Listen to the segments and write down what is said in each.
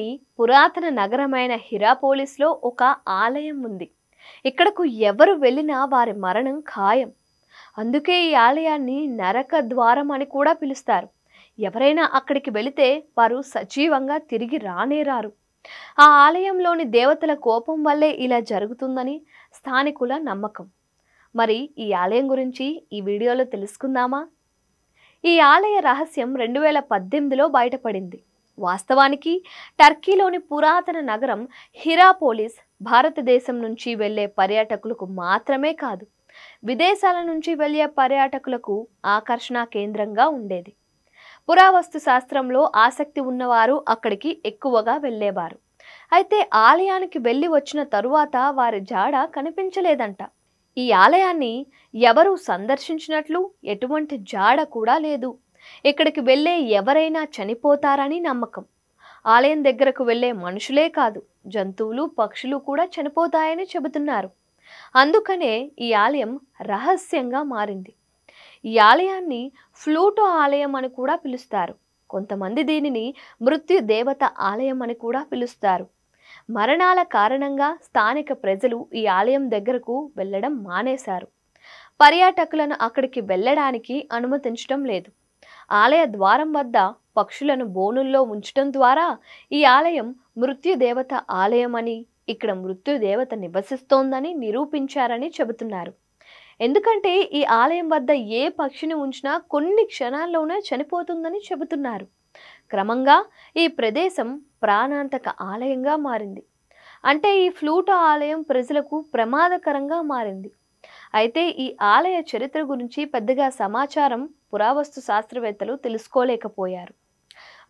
టర్కీలోని పురాతన నగరమైన హిరాపోలిస్లో ఒక ఆలయం ఉంది. ఇక్కడకు ఎవరు వెళ్ళినా వారి మరణం ఖాయం. అందుకే ఈ ఆలయాన్ని నరక ద్వారం అని కూడా పిలుస్తారు. ఎవరైనా అక్కడికి వెళితే వారు సజీవంగా తిరిగి రానేరారు. ఆ ఆలయంలోని దేవతల కోపం వల్లే ఇలా జరుగుతుందని స్థానికుల నమ్మకం. మరి ఈ ఆలయం గురించి ఈ వీడియోలో తెలుసుకుందామా? ఈ ఆలయ రహస్యం 2018లో బయటపడింది. వాస్తవానికి టర్కీలోని పురాతన నగరం హిరాపోలిస్ భారతదేశం నుంచి వెళ్లే పర్యాటకులకు మాత్రమే కాదు, విదేశాల నుంచి వెళ్లే పర్యాటకులకు ఆకర్షణ కేంద్రంగా ఉండేది. పురావస్తు శాస్త్రంలో ఆసక్తి ఉన్నవారు అక్కడికి ఎక్కువగా వెళ్ళేవారు. అయితే ఆలయానికి వెళ్ళి వచ్చిన తరువాత వారి జాడ కనిపించలేదంట. ఈ ఆలయాన్ని ఎవరు సందర్శించినట్లు ఎటువంటి జాడ కూడా లేదు. ఇక్కడికి వెళ్ళే ఎవరైనా చనిపోతారని నమ్మకం. ఆలయం దగ్గరకు వెళ్ళే మనుషులే కాదు, జంతువులు, పక్షులు కూడా చనిపోతాయని చెబుతున్నారు. అందుకనే ఈ ఆలయం రహస్యంగా మారింది. ఈ ఆలయాన్ని ఫ్లూటో ఆలయం అని కూడా పిలుస్తారు. కొంతమంది దీనిని మృత్యు దేవత ఆలయం అని కూడా పిలుస్తారు. మరణాల కారణంగా స్థానిక ప్రజలు ఈ ఆలయం దగ్గరకు వెళ్ళడం మానేశారు. పర్యాటకులను అక్కడికి వెళ్ళడానికి అనుమతించడం లేదు. ఆలయ ద్వారం వద్ద పక్షులను బోనుల్లో ఉంచడం ద్వారా ఈ ఆలయం మృత్యుదేవత ఆలయం అని, ఇక్కడ మృత్యుదేవత నివసిస్తోందని నిరూపించారని చెబుతున్నారు. ఎందుకంటే ఈ ఆలయం వద్ద ఏ పక్షిని ఉంచినా కొన్ని క్షణాల్లోనే చనిపోతుందని చెబుతున్నారు. క్రమంగా ఈ ప్రదేశం ప్రాణాంతక ఆలయంగా మారింది. అంటే ఈ ఫ్లూటో ఆలయం ప్రజలకు ప్రమాదకరంగా మారింది. అయితే ఈ ఆలయ చరిత్ర గురించి పెద్దగా సమాచారం పురావస్తు శాస్త్రవేత్తలు తెలుసుకోలేకపోయారు.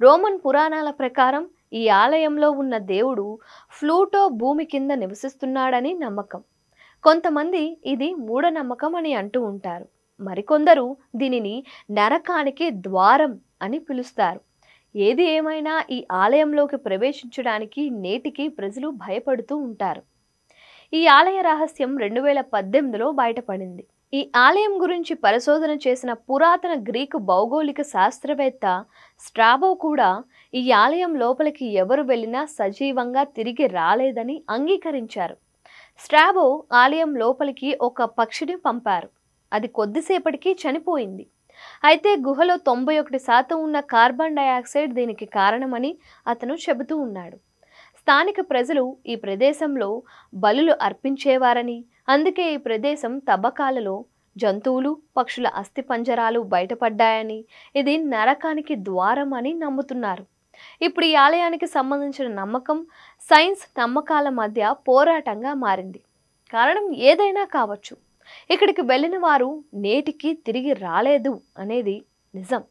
రోమన్ పురాణాల ప్రకారం ఈ ఆలయంలో ఉన్న దేవుడు ఫ్లూటో భూమి కింద నివసిస్తున్నాడని నమ్మకం. కొంతమంది ఇది మూఢనమ్మకం అని అంటూ ఉంటారు. మరికొందరు దీనిని నరకానికి ద్వారం అని పిలుస్తారు. ఏది ఏమైనా ఈ ఆలయంలోకి ప్రవేశించడానికి నేటికి ప్రజలు భయపడుతూ ఉంటారు. ఈ ఆలయ రహస్యం 2018లో బయటపడింది. ఈ ఆలయం గురించి పరిశోధన చేసిన పురాతన గ్రీకు భౌగోళిక శాస్త్రవేత్త స్ట్రాబో కూడా ఈ ఆలయం లోపలికి ఎవరు వెళ్ళినా సజీవంగా తిరిగి రాలేదని అంగీకరించారు. స్ట్రాబో ఆలయం లోపలికి ఒక పక్షిని పంపారు. అది కొద్దిసేపటికి చనిపోయింది. అయితే గుహలో 91% ఉన్న కార్బన్ డయాక్సైడ్ దీనికి కారణమని అతను చెబుతూ ఉన్నాడు. స్థానిక ప్రజలు ఈ ప్రదేశంలో బలులు అర్పించేవారని, అందుకే ఈ ప్రదేశం తవ్వకాలలో జంతువులు, పక్షుల అస్థిపంజరాలు బయటపడ్డాయని, ఇది నరకానికి ద్వారం అని నమ్ముతున్నారు. ఇప్పుడు ఈ ఆలయానికి సంబంధించిన నమ్మకం సైన్స్ నమ్మకాల మధ్య పోరాటంగా మారింది. కారణం ఏదైనా కావచ్చు, ఇక్కడికి వెళ్ళిన వారు నేటికి తిరిగి రాలేదు అనేది నిజం.